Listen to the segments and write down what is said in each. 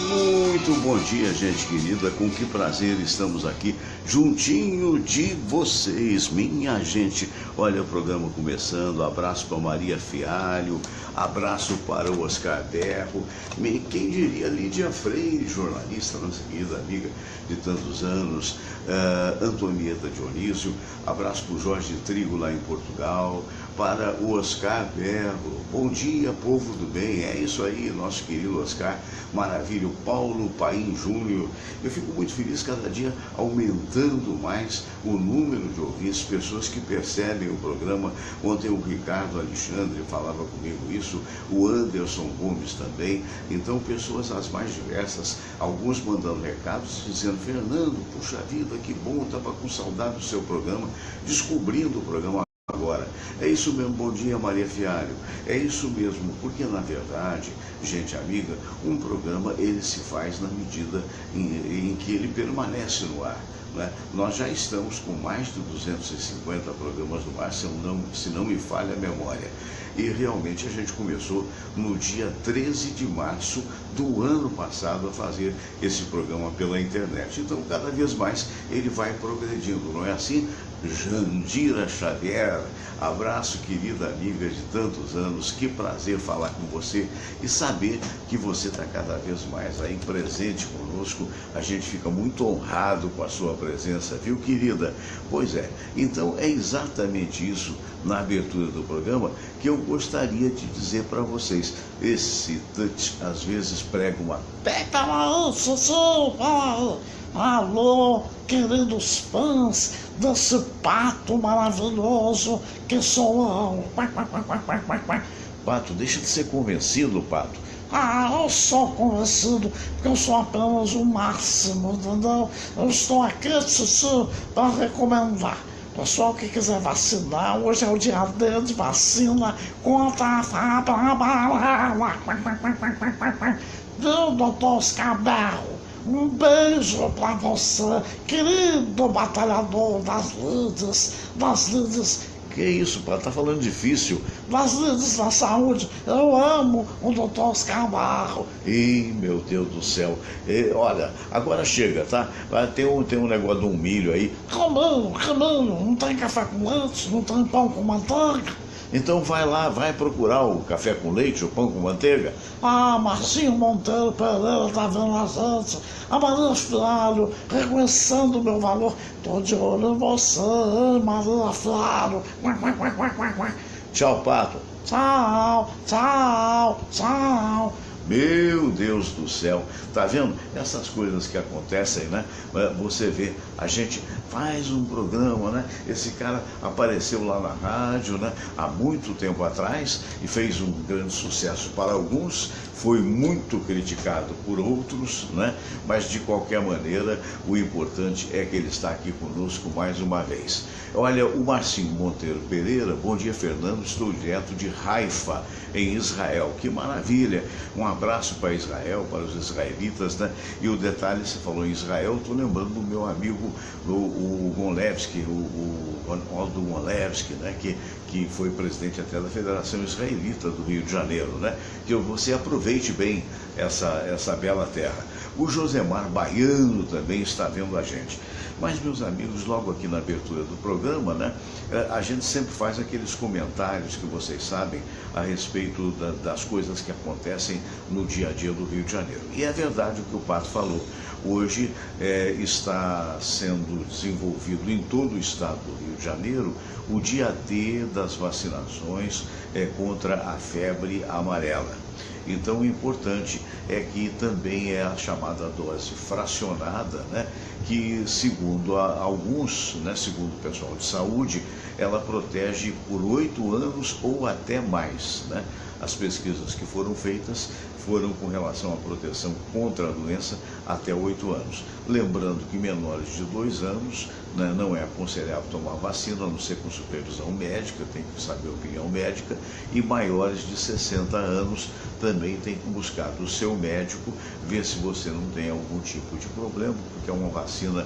Muito bom dia, gente querida, com que prazer estamos aqui juntinho de vocês, minha gente. Olha o programa começando, abraço para Maria Fialho, abraço para o Oscar Berro, quem diria Lídia Freire, jornalista, nossa querida amiga de tantos anos, Antonieta Dionísio, abraço para o Jorge Trigo lá em Portugal, para o Oscar Berro, bom dia povo do bem, é isso aí, nosso querido Oscar, maravilha, o Paulo Paim Júnior, eu fico muito feliz cada dia aumentando mais o número de ouvintes, pessoas que percebem o programa. Ontem o Ricardo Alexandre falava comigo isso, o Anderson Gomes também, então pessoas as mais diversas, alguns mandando recados dizendo: Fernando, puxa vida, que bom, estava com saudade do seu programa, descobrindo o programa agora. É isso mesmo, bom dia Maria Fialho, é isso mesmo, porque na verdade, gente amiga, um programa ele se faz na medida em que ele permanece no ar, né? Nós já estamos com mais de 250 programas no ar, se não me falha a memória, e realmente a gente começou no dia 13 de março do ano passado a fazer esse programa pela internet, então cada vez mais ele vai progredindo, não é assim? Jandira Xavier, abraço querida amiga de tantos anos, que prazer falar com você e saber que você está cada vez mais aí presente conosco, a gente fica muito honrado com a sua presença, viu querida? Pois é, então é exatamente isso na abertura do programa que eu gostaria de dizer para vocês. Esse touch às vezes prega uma alô, queridos fãs desse pato maravilhoso que sou eu. Pato, deixa de ser convencido, Pato. Eu sou convencido, porque eu sou apenas o máximo, entendeu? Eu estou aqui, Titi, para recomendar. Pessoal que quiser vacinar, hoje é o dia D de vacina contra a febre. Viu, doutor Oscar Berro? Um beijo pra você, querido batalhador das lides. Que isso, pá, tá falando difícil. Das lides da saúde, eu amo o doutor Oscar Berro. Ih, meu Deus do céu. Olha, agora chega, tá? Tem um negócio de um milho aí. Caminho, não tem café com leite, não tem pão com manteiga. Então vai lá, vai procurar o café com leite, o pão com manteiga. Marcinho Monteiro Pereira tá vendo a gente. A Maria Fialho, reconhecendo o meu valor. Tô de olho em você, hein, Maria Fialho. Tchau, Pato. Tchau. Meu Deus do céu, tá vendo? Essas coisas que acontecem, né? Você vê, a gente faz um programa, né? Esse cara apareceu lá na rádio, né? Há muito tempo atrás e fez um grande sucesso para alguns, foi muito criticado por outros, né? Mas de qualquer maneira, o importante é que ele está aqui conosco mais uma vez. Olha, o Marcinho Monteiro Pereira, bom dia Fernando, estou direto de Haifa, em Israel, que maravilha, um abraço para Israel, para os israelitas, né? E o detalhe, você falou em Israel, estou lembrando do meu amigo, o Gonlevski, o Aldo Gonlevski, né? Que foi presidente até da Federação Israelita do Rio de Janeiro, né? Que você aproveite bem essa bela terra. O Josemar Baiano também está vendo a gente. Mas, meus amigos, logo aqui na abertura do programa, né, a gente sempre faz aqueles comentários que vocês sabem a respeito das coisas que acontecem no dia a dia do Rio de Janeiro. E é verdade o que o Pato falou. Hoje está sendo desenvolvido em todo o estado do Rio de Janeiro o dia D das vacinações contra a febre amarela. Então o importante é que também é a chamada dose fracionada, né? Que segundo alguns, né, segundo o pessoal de saúde, ela protege por 8 anos ou até mais, né? As pesquisas que foram feitas foram com relação à proteção contra a doença até 8 anos. Lembrando que menores de 2 anos, né, não é aconselhável tomar vacina, a não ser com supervisão médica, tem que saber a opinião médica, e maiores de 60 anos também tem que buscar do seu médico, ver se você não tem algum tipo de problema, porque é uma vacina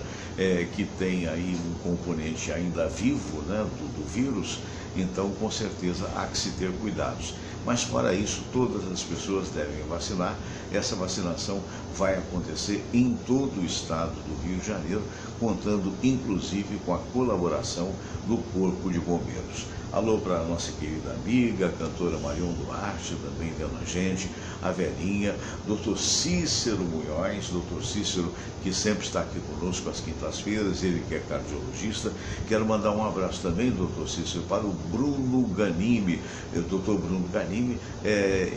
que tem aí um componente ainda vivo, né, do vírus, então com certeza há que se ter cuidados. Mas para isso todas as pessoas devem vacinar. Essa vacinação vai acontecer em todo o estado do Rio de Janeiro, contando inclusive com a colaboração do Corpo de Bombeiros. Alô para a nossa querida amiga, a cantora Marion Duarte, também vendo a gente, a velhinha, doutor Cícero Munhoz, doutor Cícero, que sempre está aqui conosco às quintas-feiras, ele que é cardiologista. Quero mandar um abraço também, doutor Cícero, para o Bruno Ganimi. Doutor Bruno Ganimi,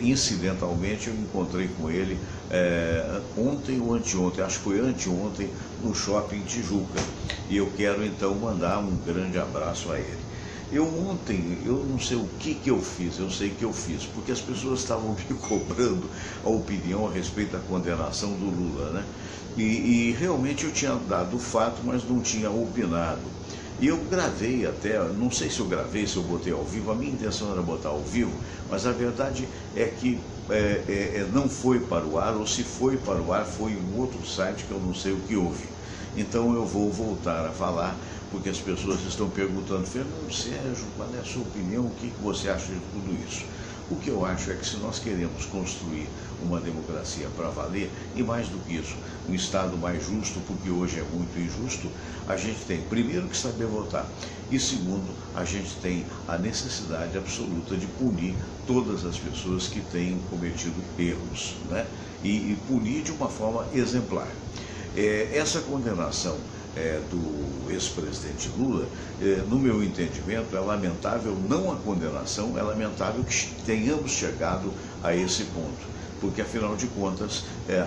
incidentalmente eu encontrei com ele ontem ou anteontem, acho que foi anteontem, no Shopping Tijuca. E eu quero então mandar um grande abraço a ele. Ontem, eu não sei o que eu fiz, eu sei que eu fiz, porque as pessoas estavam me cobrando a opinião a respeito da condenação do Lula, né? E realmente eu tinha dado o fato, mas não tinha opinado. E eu gravei até, não sei se eu gravei, se eu botei ao vivo, a minha intenção era botar ao vivo, mas a verdade é que não foi para o ar, ou se foi para o ar, foi em outro site que eu não sei o que houve. Então eu vou voltar a falar, porque as pessoas estão perguntando: Fernando Sérgio, qual é a sua opinião, o que você acha de tudo isso? O que eu acho é que se nós queremos construir uma democracia para valer, e mais do que isso, um Estado mais justo, porque hoje é muito injusto, a gente tem, primeiro, que saber votar, e segundo, a gente tem a necessidade absoluta de punir todas as pessoas que tenham cometido erros, né? E punir de uma forma exemplar. Essa condenação do ex-presidente Lula, no meu entendimento, é lamentável, não a condenação, é lamentável que tenhamos chegado a esse ponto, porque afinal de contas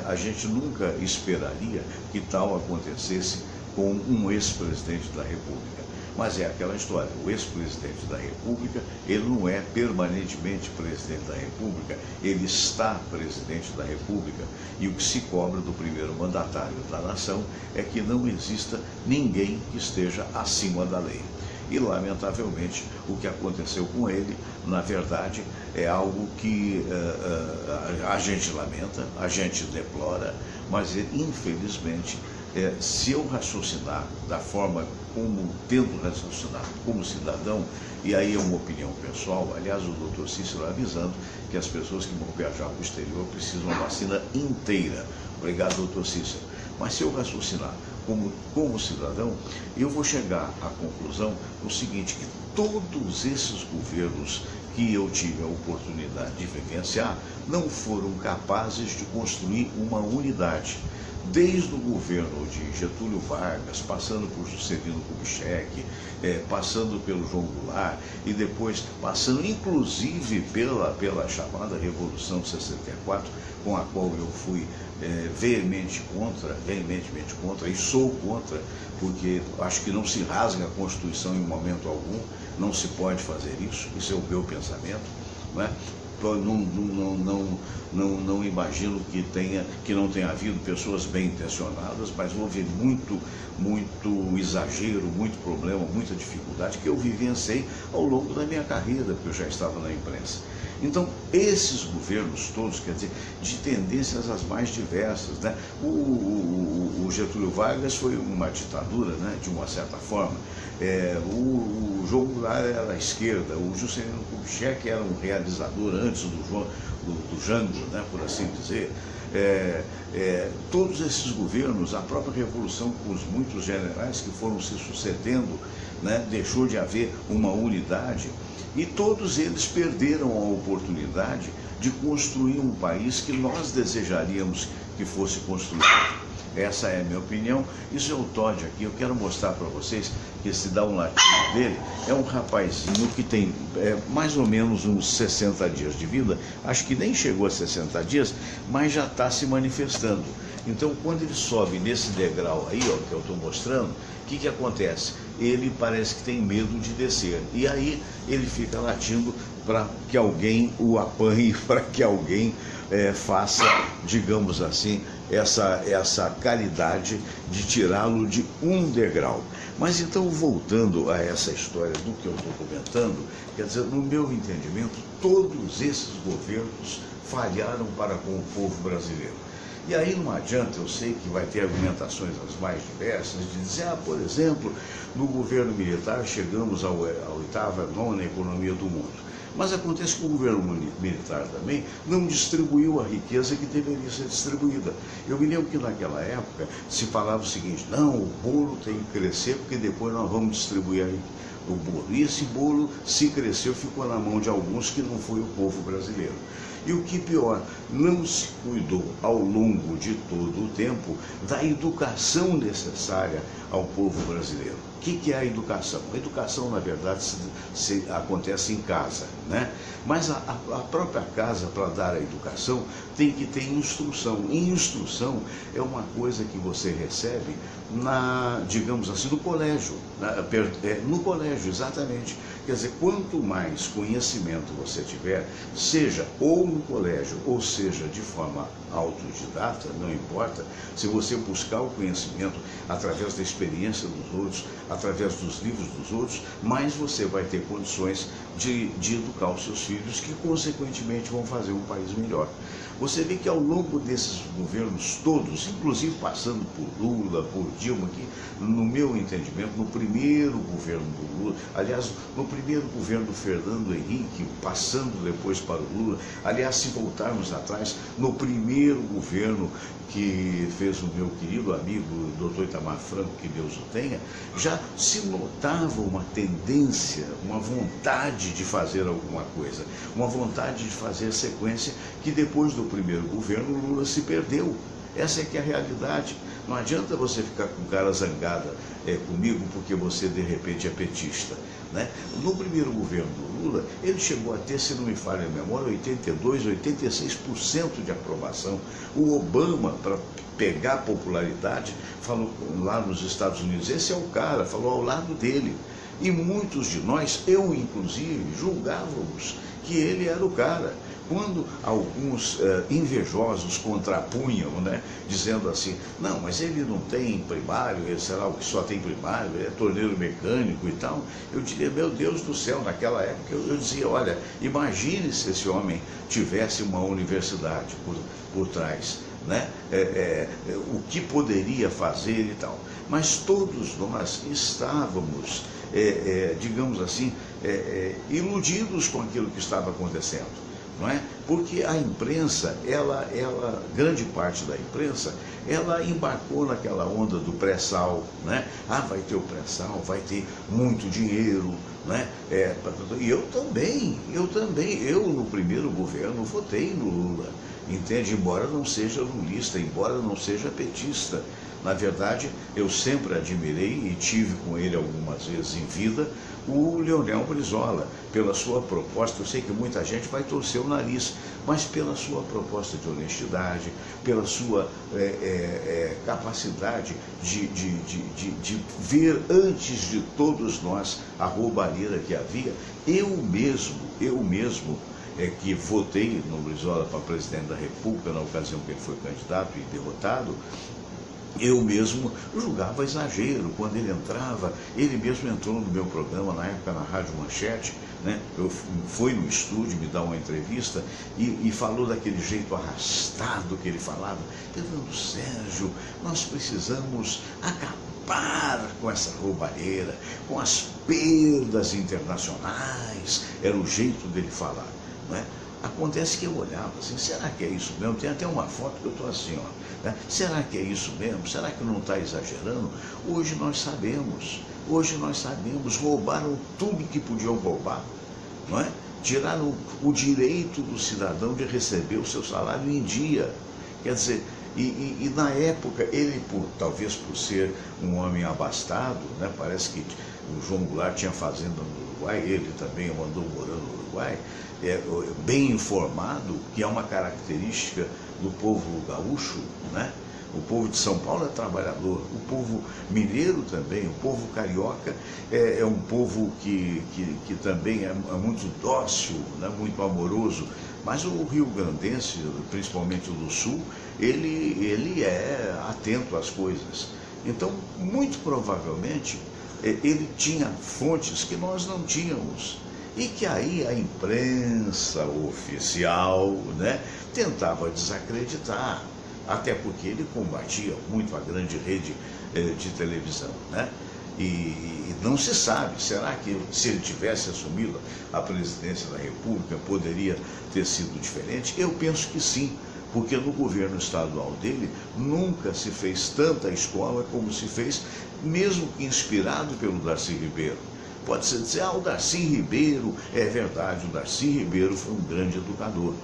a gente nunca esperaria que tal acontecesse com um ex-presidente da República. Mas é aquela história, o ex-presidente da República, ele não é permanentemente presidente da República, ele está presidente da República, e o que se cobra do primeiro mandatário da nação é que não exista ninguém que esteja acima da lei. E, lamentavelmente, o que aconteceu com ele, na verdade, é algo que a gente lamenta, a gente deplora, mas, infelizmente, se eu raciocinar da forma como tento raciocinar como cidadão, e aí é uma opinião pessoal, aliás, o doutor Cícero avisando que as pessoas que vão viajar para o exterior precisam uma vacina inteira. Obrigado, doutor Cícero. Mas se eu raciocinar como cidadão, eu vou chegar à conclusão o seguinte, que todos esses governos que eu tive a oportunidade de vivenciar não foram capazes de construir uma unidade. Desde o governo de Getúlio Vargas, passando por Juscelino Kubitschek, passando pelo João Goulart, e depois passando inclusive pela chamada Revolução de 64, com a qual eu fui veementemente contra, e sou contra, porque acho que não se rasga a Constituição em momento algum, não se pode fazer isso é o meu pensamento, não é? Não imagino que não tenha havido pessoas bem intencionadas, mas houve muito exagero, muito problema, muita dificuldade que eu vivenciei ao longo da minha carreira, porque eu já estava na imprensa. Então, esses governos todos, quer dizer, de tendências as mais diversas, né? O Getúlio Vargas foi uma ditadura, né? De uma certa forma. O João Goulart era à esquerda, o Juscelino Kubitschek era um realizador antes do Jango, né? Por assim dizer. Todos esses governos, a própria Revolução com os muitos generais que foram se sucedendo, né? Deixou de haver uma unidade. E todos eles perderam a oportunidade de construir um país que nós desejaríamos que fosse construído. Essa é a minha opinião. Isso é o Todd aqui. Eu quero mostrar para vocês que esse dá um latido dele é um rapazinho que tem mais ou menos uns 60 dias de vida. Acho que nem chegou a 60 dias, mas já está se manifestando. Então, quando ele sobe nesse degrau aí, ó, que eu estou mostrando, o que acontece? Ele parece que tem medo de descer. E aí ele fica latindo para que alguém o apanhe, para que alguém faça, digamos assim, essa caridade de tirá-lo de um degrau. Mas então, voltando a essa história do que eu estou comentando, quer dizer, no meu entendimento, todos esses governos falharam para com o povo brasileiro. E aí não adianta, eu sei que vai ter argumentações as mais diversas, de dizer, por exemplo, no governo militar chegamos à oitava, nona economia do mundo. Mas acontece que o governo militar também não distribuiu a riqueza que deveria ser distribuída. Eu me lembro que naquela época se falava o seguinte, não, o bolo tem que crescer porque depois nós vamos distribuir o bolo. E esse bolo, se cresceu, ficou na mão de alguns que não foi o povo brasileiro. E o que pior, não se cuidou ao longo de todo o tempo da educação necessária ao povo brasileiro. O que é a educação? A educação, na verdade, acontece em casa, né? Mas a própria casa, para dar a educação, tem que ter instrução. E instrução é uma coisa que você recebe digamos assim, no colégio. No colégio, exatamente. Quer dizer, quanto mais conhecimento você tiver, seja ou no colégio, ou seja de forma autodidata, não importa, se você buscar o conhecimento através da experiência dos outros, através dos livros dos outros, mais você vai ter condições de educar os seus filhos, que consequentemente vão fazer um país melhor. Você vê que ao longo desses governos todos, inclusive passando por Lula, por Dilma, que no meu entendimento, no primeiro governo do Lula, aliás, no primeiro governo do Fernando Henrique, passando depois para o Lula, aliás, se voltarmos atrás, no primeiro governo que fez o meu querido amigo, Dr. Itamar Franco, que Deus o tenha, já se notava uma tendência, uma vontade de fazer alguma coisa, uma vontade de fazer sequência que depois do primeiro governo o Lula se perdeu. Essa é que é a realidade. Não adianta você ficar com cara zangada comigo porque você de repente é petista, né? No primeiro governo do Lula, ele chegou a ter, se não me falha a memória, 82, 86% de aprovação. O Obama, para pegar popularidade, falou lá nos Estados Unidos, esse é o cara, falou ao lado dele. E muitos de nós, eu inclusive, julgávamos que ele era o cara. Quando alguns invejosos contrapunham, né, dizendo assim, não, mas ele não tem primário, ele será o que só tem primário, ele é torneiro mecânico e tal, eu diria, meu Deus do céu, naquela época eu dizia, olha, imagine se esse homem tivesse uma universidade por trás, né? O que poderia fazer e tal. Mas todos nós estávamos, digamos assim, iludidos com aquilo que estava acontecendo. Não é? Porque a imprensa, grande parte da imprensa, ela embarcou naquela onda do pré-sal, né? Vai ter o pré-sal, vai ter muito dinheiro, né? E eu também, eu no primeiro governo votei no Lula, entende? Embora não seja lulista, embora não seja petista. Na verdade, eu sempre admirei e tive com ele algumas vezes em vida o Leonel Brizola, pela sua proposta. Eu sei que muita gente vai torcer o nariz, mas pela sua proposta de honestidade, pela sua capacidade de ver antes de todos nós a roubalheira que havia. Eu mesmo, que votei no Brizola para presidente da República na ocasião que ele foi candidato e derrotado, eu mesmo julgava exagero quando ele entrava. Ele mesmo entrou no meu programa, na época na Rádio Manchete, né? Foi no estúdio me dar uma entrevista e falou daquele jeito arrastado que ele falava, Fernando Sérgio, nós precisamos acabar com essa roubalheira, com as perdas internacionais, era o jeito dele falar, não é? Acontece que eu olhava assim, será que é isso mesmo? Tem até uma foto que eu estou assim, ó, né? Será que é isso mesmo? Será que não está exagerando? Hoje nós sabemos, roubaram tudo que podiam roubar, não é? Tiraram o direito do cidadão de receber o seu salário em dia. Quer dizer, E na época, ele, talvez por ser um homem abastado, né, parece que o João Goulart tinha fazenda no Uruguai, ele também andou morando no Uruguai, bem informado, que é uma característica do povo gaúcho, né? O povo de São Paulo é trabalhador, o povo mineiro também, o povo carioca é um povo que também é muito dócil, né? Muito amoroso, mas o rio-grandense, principalmente o do sul, ele é atento às coisas. Então, muito provavelmente, ele tinha fontes que nós não tínhamos. E que aí a imprensa oficial, né, tentava desacreditar, até porque ele combatia muito a grande rede de televisão, né? E não se sabe, será que se ele tivesse assumido a presidência da República poderia ter sido diferente? Eu penso que sim, porque no governo estadual dele nunca se fez tanta escola como se fez, mesmo que inspirado pelo Darcy Ribeiro. Pode-se dizer, o Darcy Ribeiro, é verdade, o Darcy Ribeiro foi um grande educador.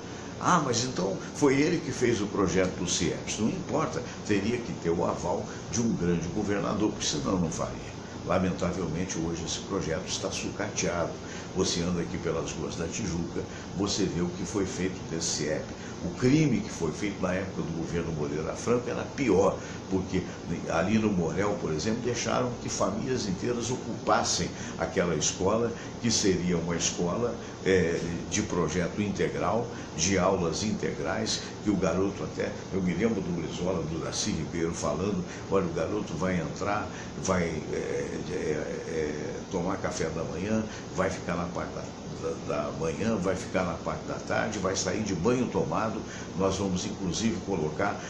Mas então foi ele que fez o projeto do CIEPS. Não importa, teria que ter o aval de um grande governador, porque senão não faria. Lamentavelmente, hoje esse projeto está sucateado. Você anda aqui pelas ruas da Tijuca, você vê o que foi feito desse CIEP. O crime que foi feito na época do governo Moreira Franco era pior, porque ali no Morel, por exemplo, deixaram que famílias inteiras ocupassem aquela escola, que seria uma escola de projeto integral, de aulas integrais, que o garoto até, eu me lembro do Brizola, do Darcy Ribeiro falando, olha, o garoto vai entrar, vai tomar café da manhã, vai ficar na parte da manhã, vai ficar na parte da tarde, vai sair de banho tomado. Nós vamos inclusive colocar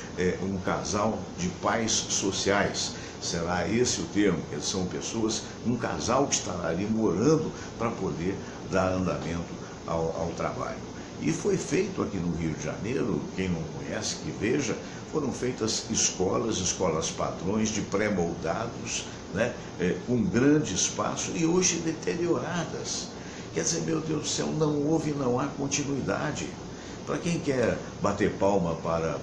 um casal de pais sociais. Será esse o termo? Que são pessoas, um casal que estará ali morando para poder dar andamento ao trabalho. E foi feito aqui no Rio de Janeiro, quem não conhece, que veja, foram feitas escolas padrões de pré-moldados, né, com grande espaço e hoje deterioradas. Quer dizer, meu Deus do céu, não há continuidade. Para quem quer bater palma para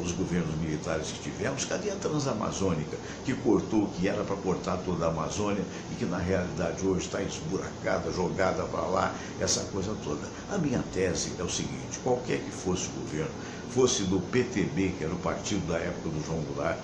os governos militares que tivemos, cadê a Transamazônica, que cortou, que era para cortar toda a Amazônia e que na realidade hoje está esburacada, jogada para lá, essa coisa toda. A minha tese é o seguinte, qualquer que fosse o governo, fosse do PTB, que era o partido da época do João Goulart,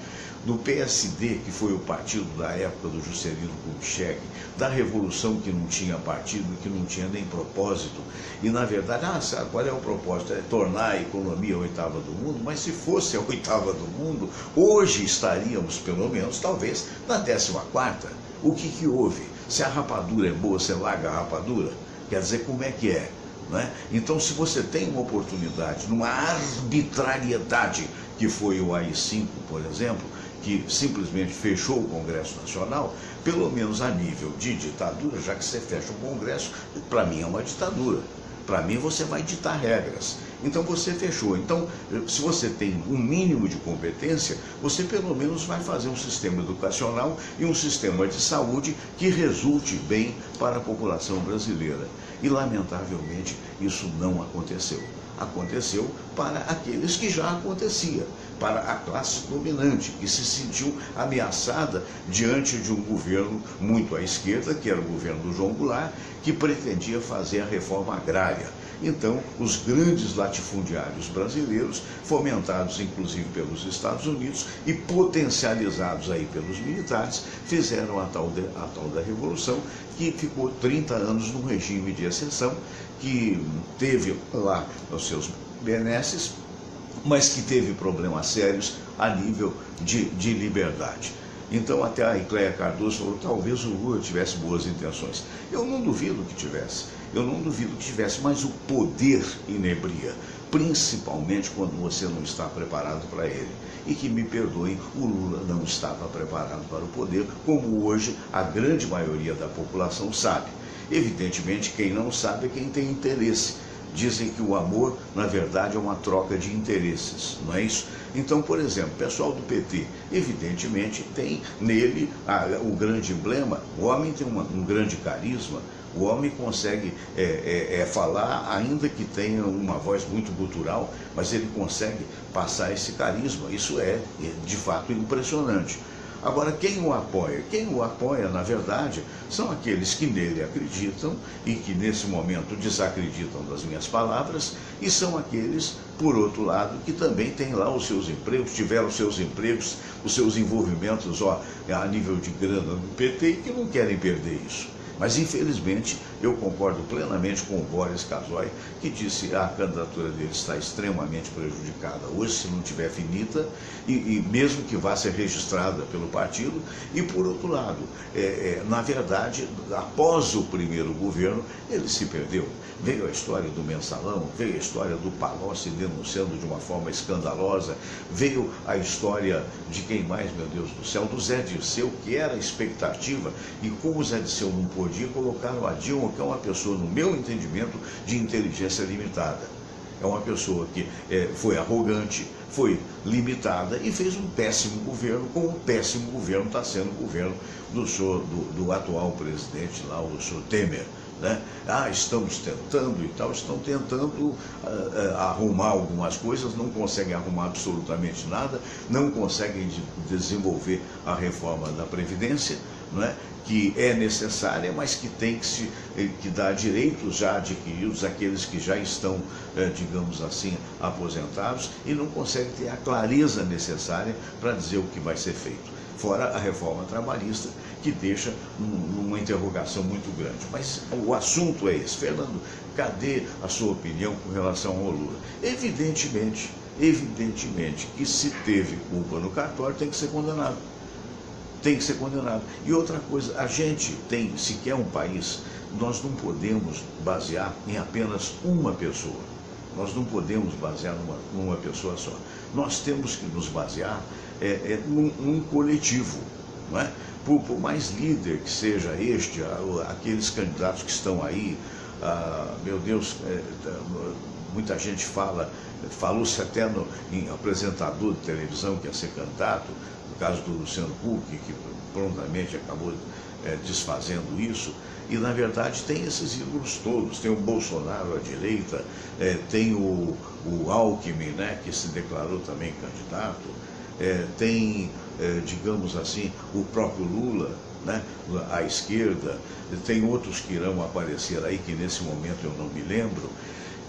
do PSD, que foi o partido da época do Juscelino Kubitschek, da Revolução, que não tinha partido, que não tinha nem propósito, e na verdade, sabe qual é o propósito? É tornar a economia a oitava do mundo, mas se fosse a oitava do mundo, hoje estaríamos, pelo menos, talvez, na 14ª. O que houve? Se a rapadura é boa, você larga a rapadura? Quer dizer, como é que é? Né? Então, se você tem uma oportunidade, numa arbitrariedade, que foi o AI-5, por exemplo, que simplesmente fechou o Congresso Nacional, pelo menos a nível de ditadura, já que você fecha o Congresso, para mim é uma ditadura. Para mim você vai ditar regras. Então você fechou. Então, se você tem um mínimo de competência, você pelo menos vai fazer um sistema educacional e um sistema de saúde que resulte bem para a população brasileira. E, lamentavelmente, isso não aconteceu. Aconteceu para aqueles que já acontecia, para a classe dominante, que se sentiu ameaçada diante de um governo muito à esquerda, que era o governo do João Goulart, que pretendia fazer a reforma agrária. Então, os grandes latifundiários brasileiros, fomentados inclusive pelos Estados Unidos e potencializados aí pelos militares, fizeram a tal da Revolução, que ficou 30 anos num regime de exceção, que teve lá os seus benesses, mas que teve problemas sérios a nível de liberdade. Então até a Icléia Cardoso falou, talvez o Lula tivesse boas intenções. Eu não duvido que tivesse, mas o poder inebria, principalmente quando você não está preparado para ele. E que me perdoem, o Lula não estava preparado para o poder, como hoje a grande maioria da população sabe. Evidentemente, quem não sabe é quem tem interesse. Dizem que o amor, na verdade, é uma troca de interesses, não é isso? Então, por exemplo, o pessoal do PT, evidentemente, tem nele o grande emblema. O homem tem um grande carisma, O homem consegue falar, ainda que tenha uma voz muito gutural, mas ele consegue passar esse carisma. Isso é de fato impressionante. Agora, quem o apoia? Quem o apoia, na verdade, são aqueles que nele acreditam e que nesse momento desacreditam das minhas palavras, e são aqueles, por outro lado, que também têm lá os seus empregos, tiveram os seus empregos, os seus envolvimentos a nível de grana do PT, e que não querem perder isso. Mas, infelizmente, eu concordo plenamente com o Boris Casoy, que disse que a candidatura dele está extremamente prejudicada hoje, se não tiver finita, e mesmo que vá ser registrada pelo partido. E, por outro lado, na verdade, após o primeiro governo, ele se perdeu. Veio a história do mensalão, veio a história do Palocci denunciando de uma forma escandalosa, veio a história de quem mais, meu Deus do céu, do Zé Dirceu, que era a expectativa, e como o Zé Dirceu não podia, colocaram a Dilma, que é uma pessoa, no meu entendimento, de inteligência limitada. É uma pessoa que foi arrogante, foi limitada e fez um péssimo governo, como o péssimo governo está sendo o governo do atual presidente lá, o senhor Temer. Né? Estamos tentando e tal, estão tentando arrumar algumas coisas, não conseguem arrumar absolutamente nada, não conseguem desenvolver a reforma da Previdência, não é? Que é necessária, mas que tem que dar direitos já adquiridos àqueles que já estão, digamos assim, aposentados, e não consegue ter a clareza necessária para dizer o que vai ser feito. Fora a reforma trabalhista, que deixa uma interrogação muito grande. Mas o assunto é esse. Fernando, cadê a sua opinião com relação ao Lula? Evidentemente que se teve culpa no cartório, tem que ser condenado. Tem que ser condenado. E outra coisa, a gente tem, se quer um país, nós não podemos basear em apenas uma pessoa. Nós não podemos basear numa pessoa só. Nós temos que nos basear num coletivo, não é? Por mais líder que seja aqueles candidatos que estão aí, meu Deus, muita gente falou-se até em apresentador de televisão que ia ser candidato, no caso do Luciano Huck, que prontamente acabou desfazendo isso, e na verdade tem esses ídolos todos, tem o Bolsonaro à direita, tem o Alckmin, né, que se declarou também candidato, tem, digamos assim, o próprio Lula, né, à esquerda, tem outros que irão aparecer aí que nesse momento eu não me lembro.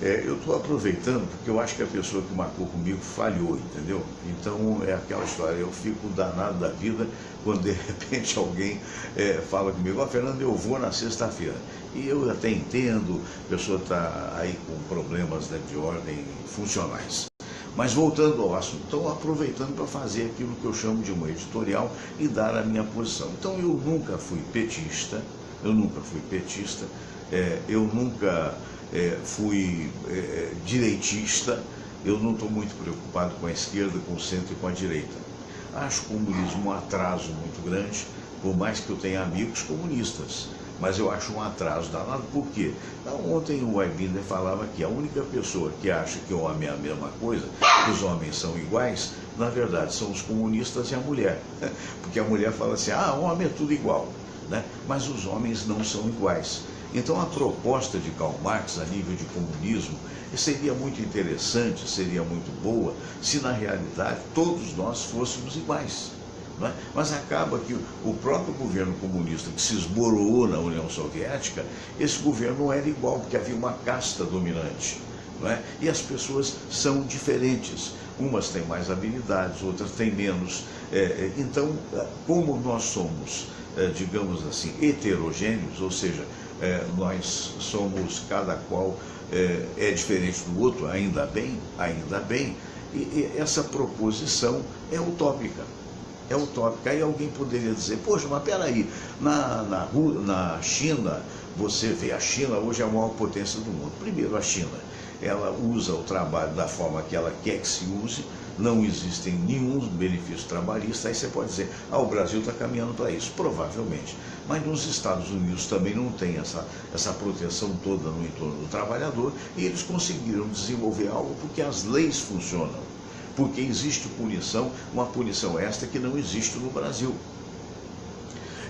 Eu estou aproveitando porque eu acho que a pessoa que marcou comigo falhou, entendeu? Então é aquela história, eu fico danado da vida quando de repente alguém fala comigo, Fernando, eu vou na sexta-feira. E eu até entendo, a pessoa está aí com problemas, né, de ordem funcionais. Mas voltando ao assunto, estou aproveitando para fazer aquilo que eu chamo de uma editorial e dar a minha posição. Então eu nunca fui petista, eu nunca fui direitista, eu não estou muito preocupado com a esquerda, com o centro e com a direita. Acho o comunismo um atraso muito grande, por mais que eu tenha amigos comunistas, mas eu acho um atraso danado. Por quê? Ontem o Weybinder falava que a única pessoa que acha que o homem é a mesma coisa, que os homens são iguais, na verdade são os comunistas e a mulher. Porque a mulher fala assim, o homem é tudo igual, né? Mas os homens não são iguais. Então a proposta de Karl Marx a nível de comunismo seria muito interessante, seria muito boa, se na realidade todos nós fôssemos iguais. Não é? Mas acaba que o próprio governo comunista que se esboroou na União Soviética, esse governo não era igual, porque havia uma casta dominante. Não é? E as pessoas são diferentes, umas têm mais habilidades, outras têm menos. Então, como nós somos, digamos assim, heterogêneos, ou seja, nós somos, cada qual é diferente do outro, ainda bem, e essa proposição é utópica. É utópica. Aí alguém poderia dizer, poxa, mas peraí, na China, você vê, a China hoje é a maior potência do mundo. Primeiro, a China, ela usa o trabalho da forma que ela quer que se use, não existe nenhum benefício trabalhista. Aí você pode dizer, o Brasil está caminhando para isso, provavelmente. Mas nos Estados Unidos também não tem essa proteção toda no entorno do trabalhador, e eles conseguiram desenvolver algo porque as leis funcionam. Porque existe punição, uma punição esta que não existe no Brasil.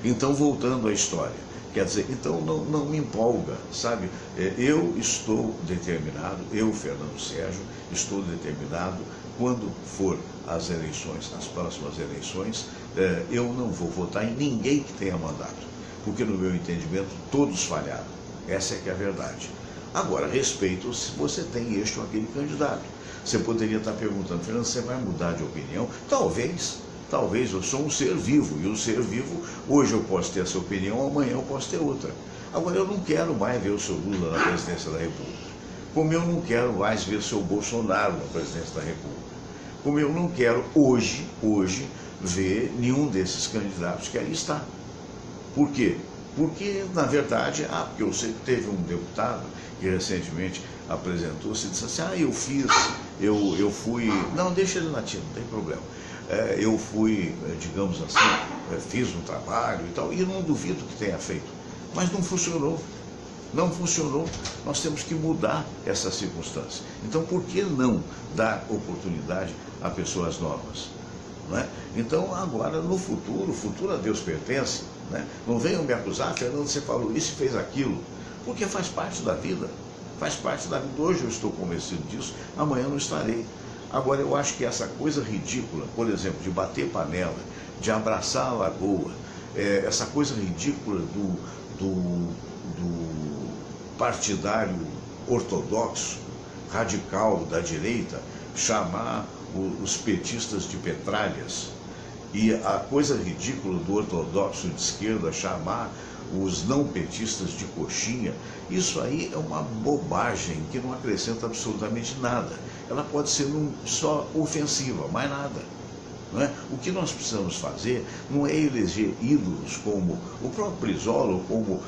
Então, voltando à história, Quer dizer, então não me empolga, sabe? Eu estou determinado, eu, Fernando Sérgio, estou determinado, quando for as eleições, as próximas eleições, eu não vou votar em ninguém que tenha mandato, porque no meu entendimento todos falharam, essa é que é a verdade. Agora, respeito se você tem este ou aquele candidato. Você poderia estar perguntando, Fernando, você vai mudar de opinião? Talvez, eu sou um ser vivo, e o ser vivo, hoje eu posso ter essa opinião, amanhã eu posso ter outra. Agora, eu não quero mais ver o seu Lula na presidência da República, como eu não quero mais ver o seu Bolsonaro na presidência da República, como eu não quero hoje ver nenhum desses candidatos que aí está. Por quê? Porque, na verdade, porque eu sei que teve um deputado que recentemente apresentou-se e disse assim, eu fui... Não, deixa ele nativo, não tem problema. Eu fui, digamos assim, fiz um trabalho e tal, e não duvido que tenha feito, mas não funcionou. Não funcionou. Nós temos que mudar essa circunstância. Então, por que não dar oportunidade a pessoas novas? Não é? Então, agora, no futuro, o futuro a Deus pertence. Né? Não venham me acusar, Fernando, você falou isso e fez aquilo, porque faz parte da vida. Faz parte da vida. Hoje eu estou convencido disso, amanhã não estarei. Agora, eu acho que essa coisa ridícula, por exemplo, de bater panela, de abraçar a lagoa, essa coisa ridícula do partidário ortodoxo, radical da direita, chamar os petistas de petralhas, e a coisa ridícula do ortodoxo de esquerda chamar os não petistas de coxinha, isso aí é uma bobagem que não acrescenta absolutamente nada. Ela pode ser só ofensiva, mais nada. Não é? O que nós precisamos fazer não é eleger ídolos como o próprio Brizola, ou como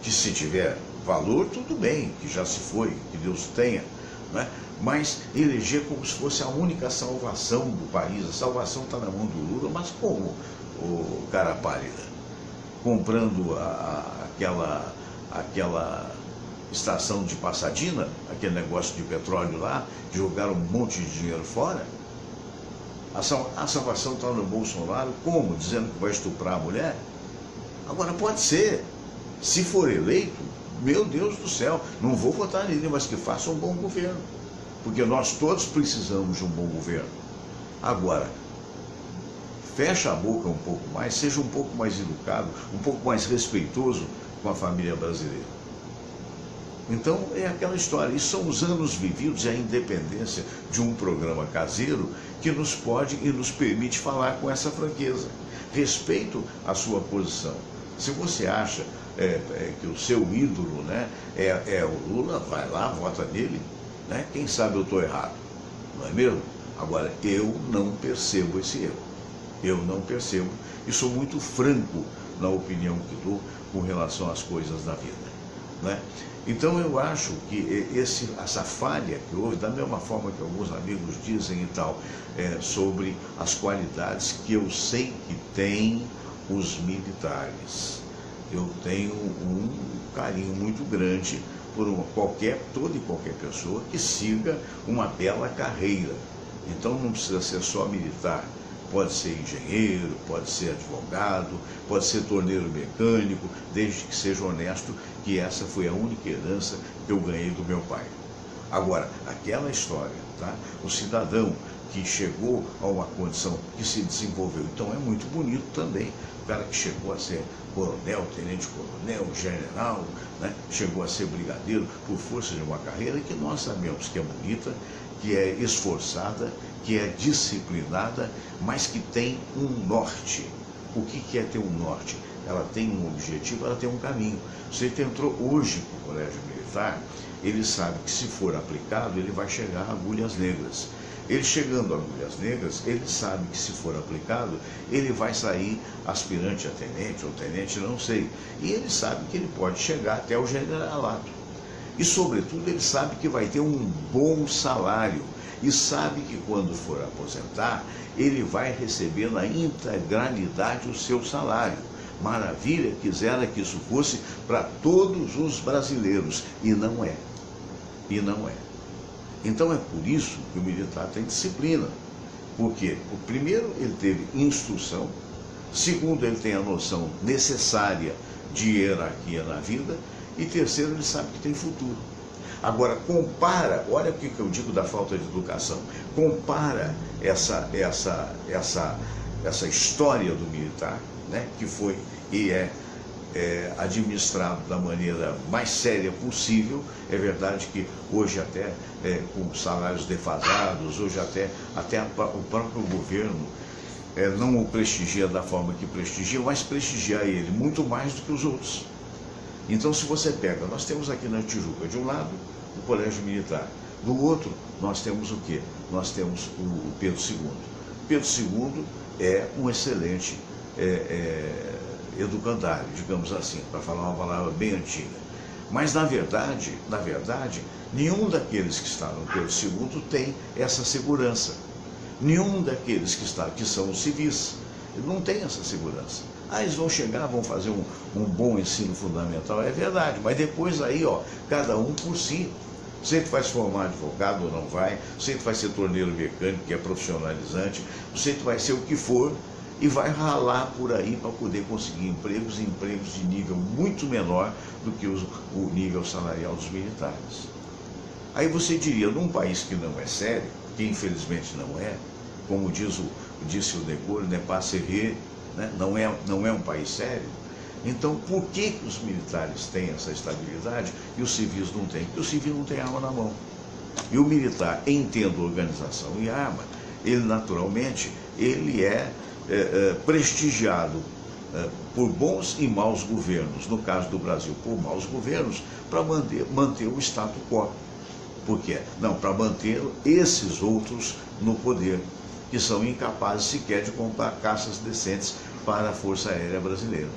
que, se tiver valor, tudo bem, que já se foi, que Deus tenha, não é? Mas eleger como se fosse a única salvação do país. A salvação está na mão do Lula, mas como, o cara pálida? Comprando aquela estação de Passadina, aquele negócio de petróleo lá, de jogar um monte de dinheiro fora? A salvação está no Bolsonaro, como? Dizendo que vai estuprar a mulher? Agora, pode ser, se for eleito, meu Deus do céu, não vou votar nele, mas que faça um bom governo, porque nós todos precisamos de um bom governo. Agora, fecha a boca um pouco mais, seja um pouco mais educado, um pouco mais respeitoso com a família brasileira. Então, é aquela história, isso são os anos vividos e a independência de um programa caseiro que nos pode e nos permite falar com essa franqueza. Respeito a sua posição. Se você acha que o seu ídolo, né, é o Lula, vai lá, vota nele, né? Quem sabe eu estou errado, não é mesmo? Agora, eu não percebo esse erro. Eu não percebo e sou muito franco na opinião que dou com relação às coisas da vida. Né? Então eu acho que essa falha que houve, da mesma forma que alguns amigos dizem e tal, sobre as qualidades que eu sei que têm os militares. Eu tenho um carinho muito grande por toda e qualquer pessoa que siga uma bela carreira. Então não precisa ser só militar. Pode ser engenheiro, pode ser advogado, pode ser torneiro mecânico, desde que seja honesto, que essa foi a única herança que eu ganhei do meu pai. Agora, aquela história, tá? O cidadão que chegou a uma condição que se desenvolveu, então é muito bonito também. O cara que chegou a ser coronel, tenente-coronel, general, né? Chegou a ser brigadeiro por força de uma carreira que nós sabemos que é bonita, que é esforçada, que é disciplinada, mas que tem um norte. O que é ter um norte? Ela tem um objetivo, ela tem um caminho. Você que entrou hoje para o colégio militar, ele sabe que, se for aplicado, ele vai chegar a agulhas negras. Ele chegando a agulhas negras, ele sabe que, se for aplicado, ele vai sair aspirante a tenente ou tenente, não sei. E ele sabe que ele pode chegar até o generalato. E, sobretudo, ele sabe que vai ter um bom salário. E sabe que, quando for aposentar, ele vai receber na integralidade o seu salário. Maravilha, quisera que isso fosse para todos os brasileiros. E não é. E não é. Então é por isso que o militar tem disciplina. Porque, primeiro, ele teve instrução. Segundo, ele tem a noção necessária de hierarquia na vida, e terceiro, ele sabe que tem futuro. Agora, compara, olha o que eu digo da falta de educação, compara essa história do militar, né, que foi e é administrado da maneira mais séria possível. É verdade que hoje até com salários defasados, hoje até o próprio governo não o prestigia da forma que prestigia, mas prestigia ele muito mais do que os outros. Então, se você pega, nós temos aqui na Tijuca, de um lado, o Colégio Militar, do outro, nós temos o quê? Nós temos o Pedro II. Pedro II é um excelente educandário, digamos assim, para falar uma palavra bem antiga. Mas, na verdade, nenhum daqueles que estão no Pedro II tem essa segurança. Nenhum daqueles que são os civis não tem essa segurança. Eles vão chegar, vão fazer um bom ensino fundamental, é verdade, mas depois aí, cada um por si. Você vai se formar advogado ou não vai, você vai ser torneiro mecânico, que é profissionalizante, você vai ser o que for e vai ralar por aí para poder conseguir empregos de nível muito menor do que o nível salarial dos militares. Aí você diria, num país que não é sério, que infelizmente não é, como disse o De Gaulle, né, pas sérieux, né, não é um país sério. Então, por que os militares têm essa estabilidade e os civis não têm? Porque o civil não tem arma na mão. E o militar, entendo organização e arma, ele naturalmente é prestigiado por bons e maus governos. No caso do Brasil, por maus governos, para manter o status quo. Por quê? Não, para manter esses outros no poder, que são incapazes sequer de comprar caças decentes para a Força Aérea Brasileira,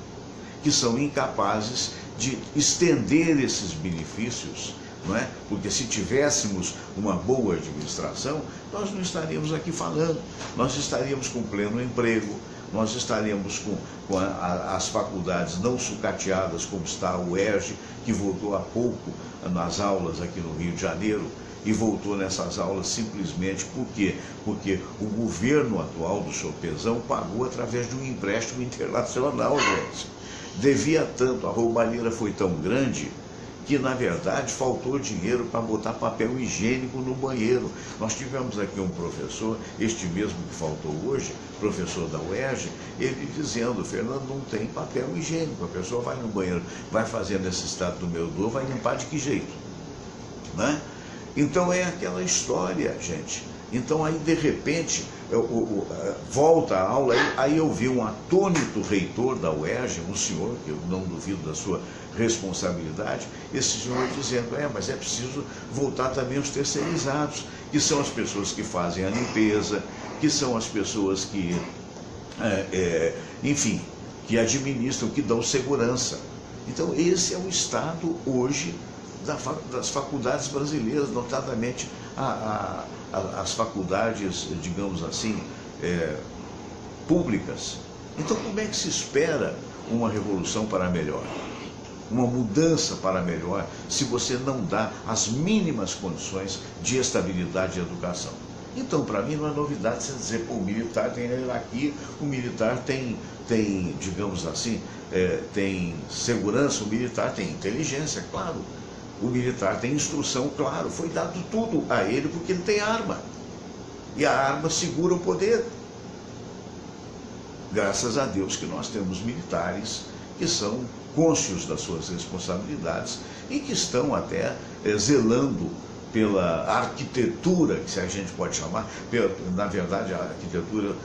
que são incapazes de estender esses benefícios, não é? Porque se tivéssemos uma boa administração, nós não estaríamos aqui falando, nós estaríamos com pleno emprego, nós estaríamos com as faculdades não sucateadas, como está a UERJ, que voltou há pouco nas aulas aqui no Rio de Janeiro, e voltou nessas aulas simplesmente porque o governo atual do senhor Pezão pagou através de um empréstimo internacional, gente. Devia tanto, a roubalheira foi tão grande que, na verdade, faltou dinheiro para botar papel higiênico no banheiro. Nós tivemos aqui um professor, este mesmo que faltou hoje, professor da UERJ, ele dizendo, Fernando, não tem papel higiênico, a pessoa vai no banheiro, vai fazer necessidade do meu dor, vai limpar de que jeito? Né? Então é aquela história, gente. Então aí, de repente, volta a aula, aí eu vi um atônito reitor da UERJ, um senhor, que eu não duvido da sua responsabilidade, esse senhor dizendo, mas é preciso voltar também os terceirizados, que são as pessoas que fazem a limpeza, que são as pessoas que, enfim, que administram, que dão segurança. Então esse é o estado hoje das faculdades brasileiras, notadamente as faculdades, digamos assim, públicas. Então, como é que se espera uma revolução para melhor? Uma mudança para melhor, se você não dá as mínimas condições de estabilidade e educação? Então, para mim, não é novidade você dizer, o militar tem hierarquia, o militar tem digamos assim, tem segurança, o militar tem inteligência, claro. O militar tem instrução, claro, foi dado tudo a ele porque ele tem arma. E a arma segura o poder. Graças a Deus que nós temos militares que são cônscios das suas responsabilidades e que estão até zelando pela arquitetura, que se a gente pode chamar, na verdade, a arquitetura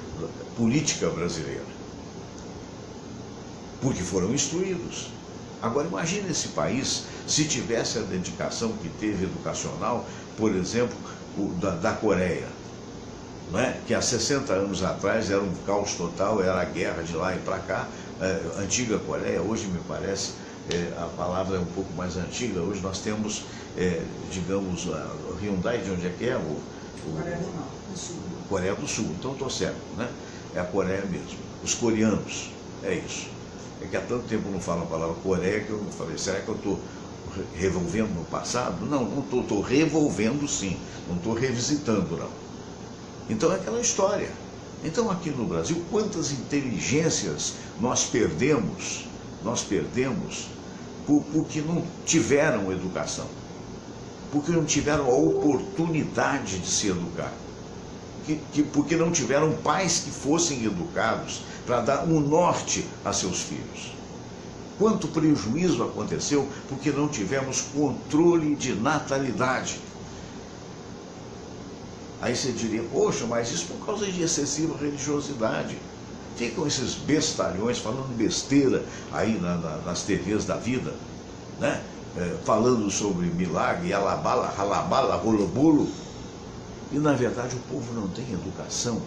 política brasileira. Porque foram instruídos. Agora, imagine esse país se tivesse a dedicação que teve educacional, por exemplo, da Coreia, né? Que há 60 anos atrás era um caos total, era a guerra de lá e para cá, antiga Coreia, hoje me parece, a palavra é um pouco mais antiga, hoje nós temos, digamos, o Hyundai, de onde é que é? Coreia do Sul, então estou certo, né? É a Coreia mesmo, os coreanos, é isso. É que há tanto tempo não falo a palavra Coreia que eu falei, será que eu estou revolvendo no passado? Não, não estou revolvendo sim, não estou revisitando não. Então é aquela história. Então aqui no Brasil, quantas inteligências nós perdemos, nós perdemos porque não tiveram educação, porque não tiveram a oportunidade de se educar, porque não tiveram pais que fossem educados para dar um norte a seus filhos. Quanto prejuízo aconteceu porque não tivemos controle de natalidade. Aí você diria, poxa, mas isso por causa de excessiva religiosidade. Ficam esses bestalhões falando besteira aí nas TVs da vida, né? Falando sobre milagre, alabala, ralabala, rolobulo. E na verdade o povo não tem educação.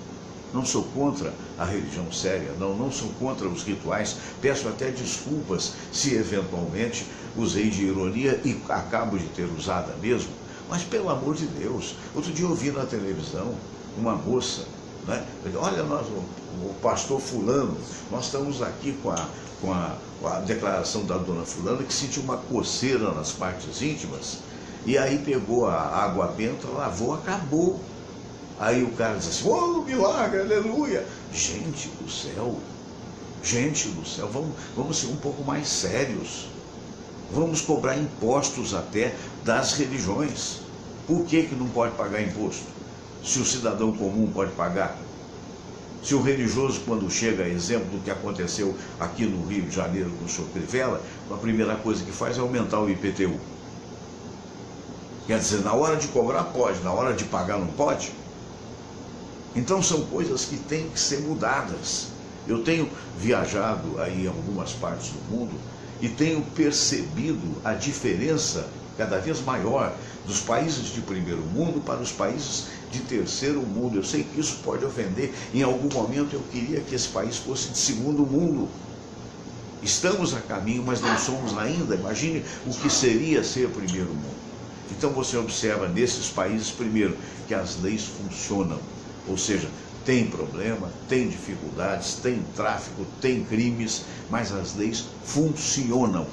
Não sou contra a religião séria, não sou contra os rituais. Peço até desculpas se eventualmente usei de ironia e acabo de ter usada mesmo. Mas pelo amor de Deus, outro dia eu vi na televisão uma moça, né? Olha, o pastor fulano, nós estamos aqui com a declaração da dona fulana que sentiu uma coceira nas partes íntimas, e aí pegou a água benta, lavou, acabou. Aí o cara diz assim, oh, milagre, aleluia. Gente do céu, vamos ser um pouco mais sérios. Vamos cobrar impostos até das religiões. Por que não pode pagar imposto? Se o cidadão comum pode pagar? Se o religioso, quando chega, exemplo do que aconteceu aqui no Rio de Janeiro com o senhor Crivella, a primeira coisa que faz é aumentar o IPTU. Quer dizer, na hora de cobrar pode, na hora de pagar não pode? Então são coisas que têm que ser mudadas. Eu tenho viajado aí em algumas partes do mundo e tenho percebido a diferença cada vez maior dos países de primeiro mundo para os países de terceiro mundo. Eu sei que isso pode ofender. Em algum momento eu queria que esse país fosse de segundo mundo. Estamos a caminho, mas não somos ainda. Imagine o que seria ser primeiro mundo. Então você observa nesses países, primeiro, que as leis funcionam. Ou seja, tem problema, tem dificuldades, tem tráfico, tem crimes, mas as leis funcionam.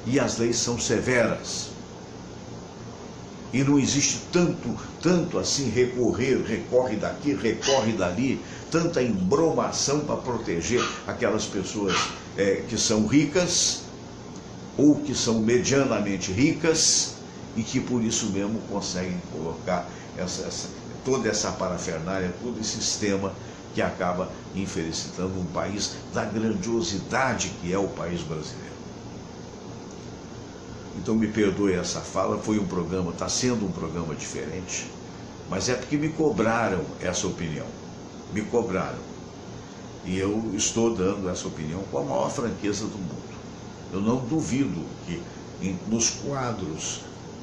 E as leis são severas. E não existe tanto assim recorre daqui, recorre dali, tanta embromação para proteger aquelas pessoas que são ricas ou que são medianamente ricas e que por isso mesmo conseguem colocar toda essa parafernália, todo esse sistema que acaba infelicitando um país da grandiosidade que é o país brasileiro. Então me perdoe essa fala, está sendo um programa diferente, mas é porque me cobraram essa opinião, me cobraram. E eu estou dando essa opinião com a maior franqueza do mundo. Eu não duvido que nos quadros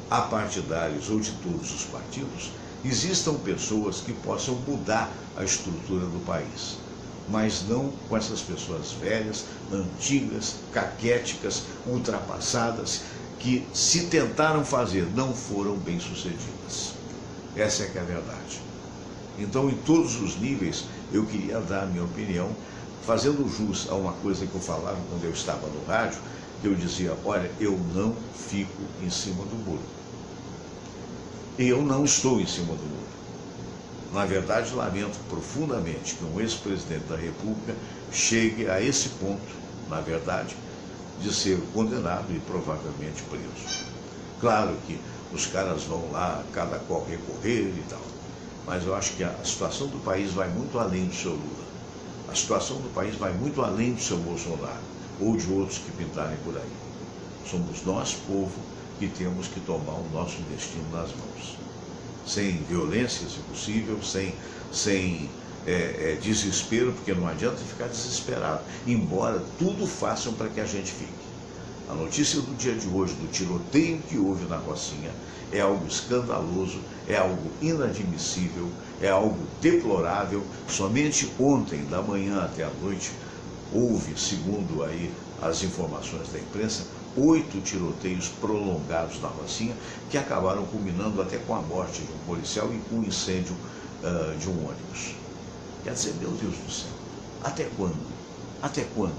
apartidários ou de todos os partidos, existam pessoas que possam mudar a estrutura do país, mas não com essas pessoas velhas, antigas, caquéticas, ultrapassadas, que se tentaram fazer, não foram bem-sucedidas. Essa é que é a verdade. Então, em todos os níveis, eu queria dar a minha opinião, fazendo jus a uma coisa que eu falava quando eu estava no rádio, que eu dizia, olha, eu não fico em cima do muro. E eu não estou em cima do muro. Na verdade, lamento profundamente que um ex-presidente da República chegue a esse ponto, na verdade, de ser condenado e provavelmente preso. Claro que os caras vão lá, cada qual recorrer e tal, mas eu acho que a situação do país vai muito além do seu Lula. A situação do país vai muito além do seu Bolsonaro ou de outros que pintarem por aí. Somos nós, povo, que temos que tomar o nosso destino nas mãos. Sem violência, se possível, sem desespero, porque não adianta ficar desesperado, embora tudo façam para que a gente fique. A notícia do dia de hoje, do tiroteio que houve na Rocinha, é algo escandaloso, é algo inadmissível, é algo deplorável. Somente ontem, da manhã até a noite, houve, segundo aí as informações da imprensa, 8 tiroteios prolongados na Rocinha, que acabaram culminando até com a morte de um policial e com o incêndio de um ônibus. Quer dizer, meu Deus do céu, até quando? Até quando?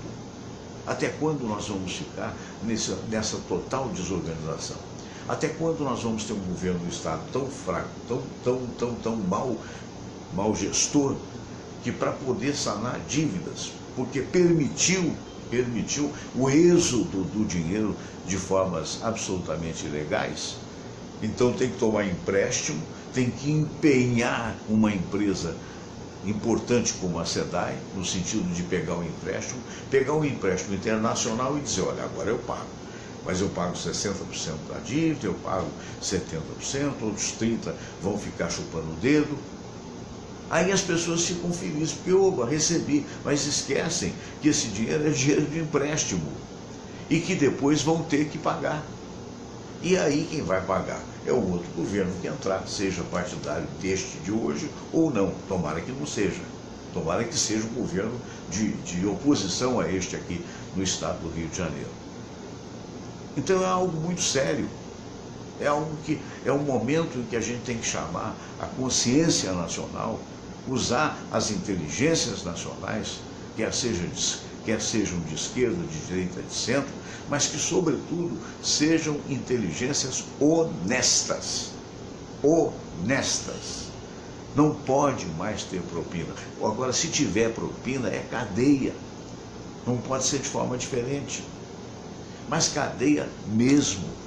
Até quando nós vamos ficar nessa total desorganização? Até quando nós vamos ter um governo do Estado tão fraco, tão mal gestor, que para poder sanar dívidas, porque permitiu permitiu o êxodo do dinheiro de formas absolutamente ilegais. Então tem que tomar empréstimo, tem que empenhar uma empresa importante como a SEDAI, no sentido de pegar um empréstimo internacional e dizer, olha, agora eu pago. Mas eu pago 60% da dívida, eu pago 70%, outros 30% vão ficar chupando o dedo. Aí as pessoas ficam felizes, porque eu recebi, mas esquecem que esse dinheiro é dinheiro de empréstimo e que depois vão ter que pagar. E aí quem vai pagar é o outro governo que entrar, seja partidário deste de hoje ou não. Tomara que não seja. Tomara que seja um governo de oposição a este aqui no estado do Rio de Janeiro. Então é algo muito sério. É algo que é um momento em que a gente tem que chamar a consciência nacional, usar as inteligências nacionais, quer sejam de esquerda, de direita, de centro, mas que, sobretudo, sejam inteligências honestas. Honestas. Não pode mais ter propina. Agora, se tiver propina, é cadeia. Não pode ser de forma diferente. Mas cadeia mesmo.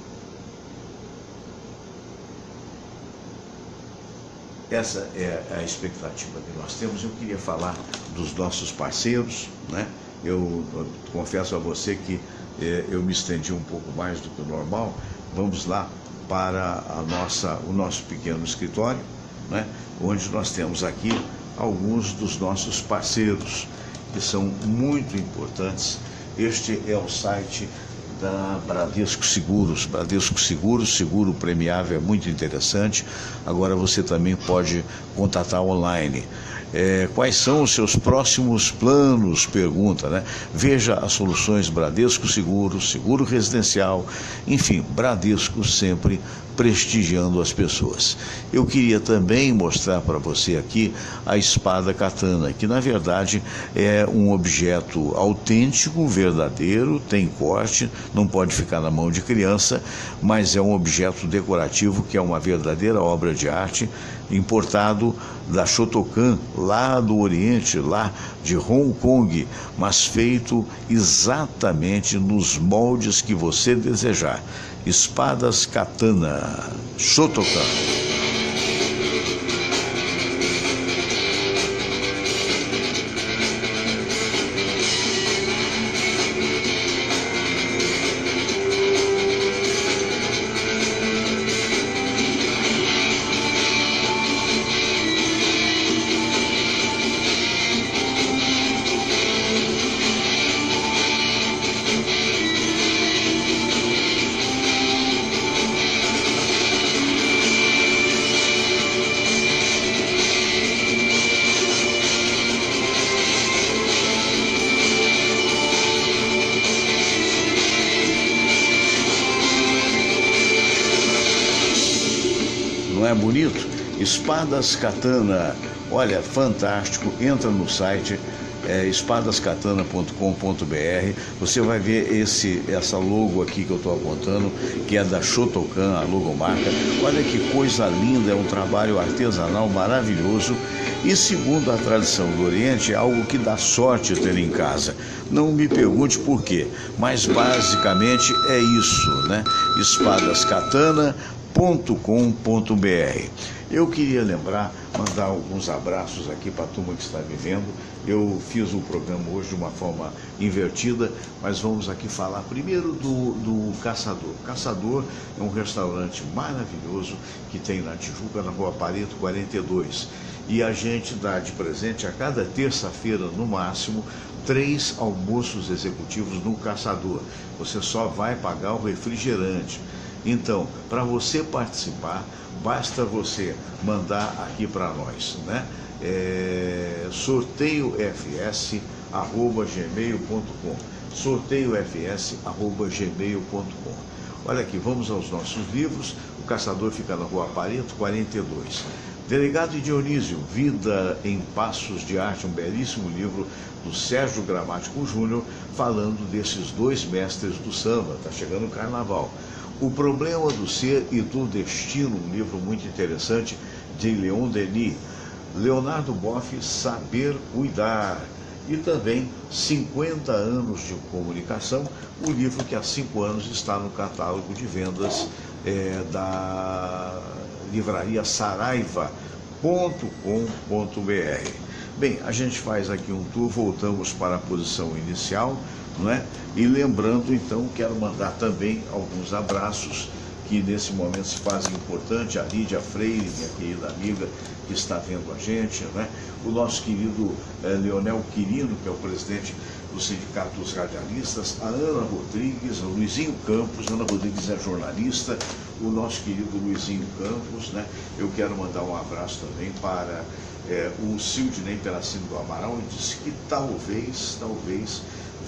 Essa é a expectativa que nós temos. Eu queria falar dos nossos parceiros, né? Eu confesso a você que eu me estendi um pouco mais do que o normal. Vamos lá para o nosso pequeno escritório, né? Onde nós temos aqui alguns dos nossos parceiros, que são muito importantes. Este é o site da Bradesco Seguros. Bradesco Seguros, seguro premiável, é muito interessante. Agora você também pode contatar online. Quais são os seus próximos planos? Pergunta, né? Veja as soluções Bradesco Seguros, seguro residencial, enfim, Bradesco sempre prestigiando as pessoas. Eu queria também mostrar para você aqui a espada katana, que na verdade é um objeto autêntico, verdadeiro, tem corte, não pode ficar na mão de criança, mas é um objeto decorativo que é uma verdadeira obra de arte, importado da Shotokan, lá do Oriente, lá de Hong Kong, mas feito exatamente nos moldes que você desejar. Espadas katana, Shotokan. Não é bonito? Espadas katana, olha, fantástico. Entra no site espadaskatana.com.br. Você vai ver essa logo aqui que eu estou apontando, que é da Shotokan, a logomarca. Olha que coisa linda, é um trabalho artesanal maravilhoso. E segundo a tradição do Oriente, é algo que dá sorte ter em casa. Não me pergunte por quê, mas basicamente é isso, né? espadaskatana.com.br. Eu queria mandar alguns abraços aqui para a turma que está me vendo. Eu fiz o programa hoje de uma forma invertida, mas vamos aqui falar primeiro do Caçador. Caçador é um restaurante maravilhoso que tem na Tijuca, na Rua Pareto 42. E a gente dá de presente a cada terça-feira, no máximo, 3 almoços executivos no Caçador. Você só vai pagar o refrigerante. Então, para você participar, basta você mandar aqui para nós, né? sorteiofs@gmail.com. sorteiofs@gmail.com. Olha aqui, vamos aos nossos livros. O Caçador fica na Rua Pareto 42. Delegado Dionísio, Vida em Passos de Arte, um belíssimo livro do Sérgio Gramático Júnior, falando desses 2 mestres do samba. Está chegando o carnaval. O Problema do Ser e do Destino, um livro muito interessante de Leon Denis. Leonardo Boff, Saber Cuidar. e também 50 anos de comunicação, o livro que há 5 anos está no catálogo de vendas da livraria saraiva.com.br. Bem, a gente faz aqui um tour, voltamos para a posição inicial, não é? E lembrando, então, quero mandar também alguns abraços que nesse momento se fazem importante, a Lídia Freire, minha querida amiga, que está vendo a gente, né? O nosso querido Leonel Quirino, que é o presidente do Sindicato dos Radialistas, a Ana Rodrigues, o Luizinho Campos, Ana Rodrigues é jornalista, o nosso querido Luizinho Campos, né? Eu quero mandar um abraço também para o Sildney Peracino do Amaral, ele disse que talvez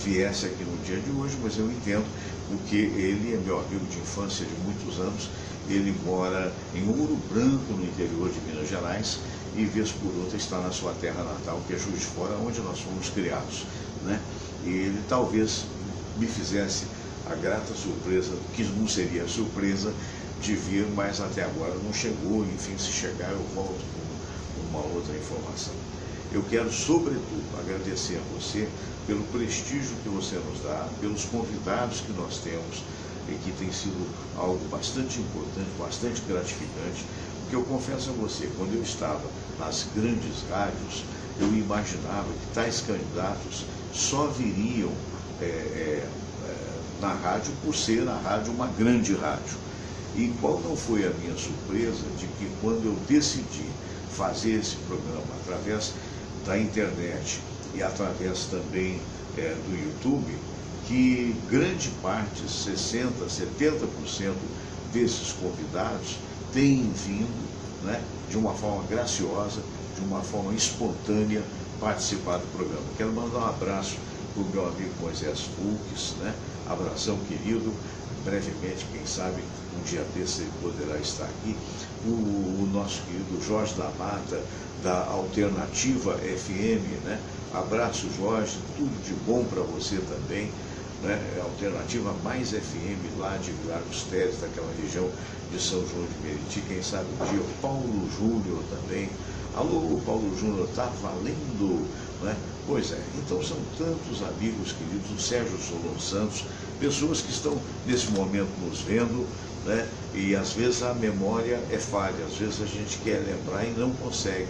viesse aqui no dia de hoje, mas eu entendo, porque ele é meu amigo de infância de muitos anos, ele mora em Ouro Branco, no interior de Minas Gerais, e vez por outra está na sua terra natal, que é Juiz de Fora, onde nós fomos criados, né? E ele talvez me fizesse a grata surpresa, que não seria surpresa, de vir, mas até agora não chegou. Enfim, se chegar eu volto com uma outra informação. Eu quero, sobretudo, agradecer a você pelo prestígio que você nos dá, pelos convidados que nós temos, e que tem sido algo bastante importante, bastante gratificante, porque eu confesso a você, quando eu estava nas grandes rádios, eu imaginava que tais candidatos só viriam na rádio por ser a rádio uma grande rádio. E qual não foi a minha surpresa de que quando eu decidi fazer esse programa através da internet e através também do YouTube, que grande parte, 60%, 70% desses convidados têm vindo, né, de uma forma graciosa, de uma forma espontânea, participar do programa. Quero mandar um abraço para o meu amigo Moisés Fulques, né? Abração, querido. Brevemente, quem sabe, um dia desse ele poderá estar aqui. O nosso querido Jorge da Mata, da Alternativa FM, né? Abraço, Jorge, tudo de bom para você também, né? Alternativa Mais FM, lá de Vilar dos Teles, daquela região de São João de Meriti, quem sabe um dia. O Paulo Júnior também. Alô, Paulo Júnior, tá valendo, né? Pois é, então são tantos amigos queridos, o Sérgio Solon Santos, pessoas que estão nesse momento nos vendo, né? E às vezes a memória é falha, às vezes a gente quer lembrar e não consegue,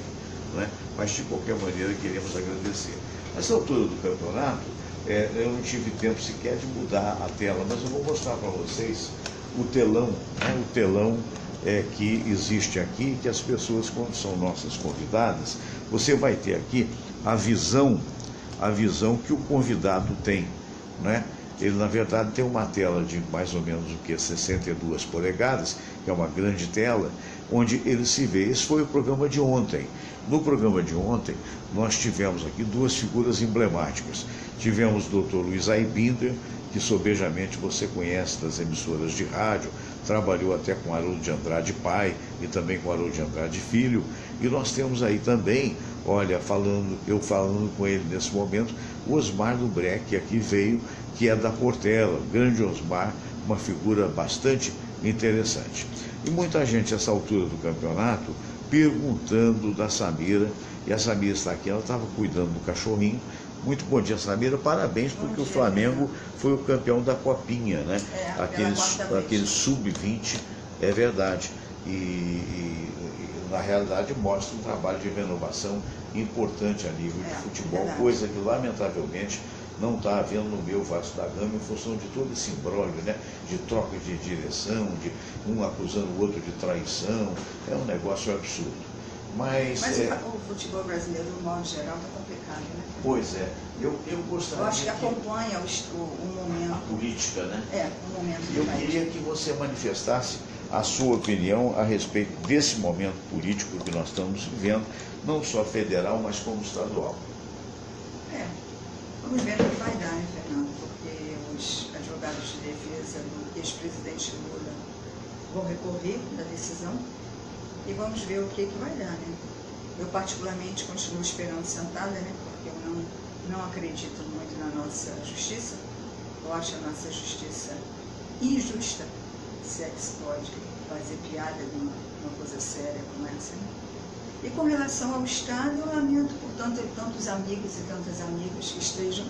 né? Mas de qualquer maneira queremos agradecer. Nessa altura do campeonato, eu não tive tempo sequer de mudar a tela, mas eu vou mostrar para vocês o telão, né? O telão que existe aqui, que as pessoas, quando são nossas convidadas, você vai ter aqui a visão que o convidado tem, né? Ele, na verdade, tem uma tela de mais ou menos 62 polegadas, que é uma grande tela, onde ele se vê. Esse foi o programa de ontem. No programa de ontem, nós tivemos aqui duas figuras emblemáticas. Tivemos o Dr. Luiz Aibinder, que sobejamente você conhece das emissoras de rádio, trabalhou até com Haroldo de Andrade pai e também com Haroldo de Andrade filho. E nós temos aí também, olha, eu falando com ele nesse momento, o Osmar Lubrec, que aqui veio, que é da Portela, grande Osmar, uma figura bastante interessante. E muita gente, essa altura do campeonato, perguntando da Samira, e a Samira está aqui, ela estava cuidando do cachorrinho. Muito bom dia, Samira, parabéns, porque o Flamengo foi o campeão da Copinha, né? Aquele sub-20, é verdade. E na realidade mostra um trabalho de renovação importante a nível de futebol, coisa que lamentavelmente não está havendo no meu Vasco da Gama, em função de todo esse imbróglio, né? De troca de direção, de um acusando o outro de traição. É um negócio absurdo. Mas o futebol brasileiro, no modo geral, está complicado, né? Pois é. Eu gostaria. Eu acho que acompanha o momento. A política, né? O momento do Eu país. queria que você manifestasse a sua opinião a respeito desse momento político que nós estamos vivendo, não só federal, mas como estadual. Vamos ver o que vai dar, né, Fernando? Porque os advogados de defesa do ex-presidente Lula vão recorrer da decisão e vamos ver o que vai dar, né? Eu, particularmente, continuo esperando sentada, né? Porque eu não acredito muito na nossa justiça. Eu acho a nossa justiça injusta, se é que se pode fazer piada de uma coisa séria como essa, né? E com relação ao Estado, eu lamento por tantos amigos e tantas amigas que estejam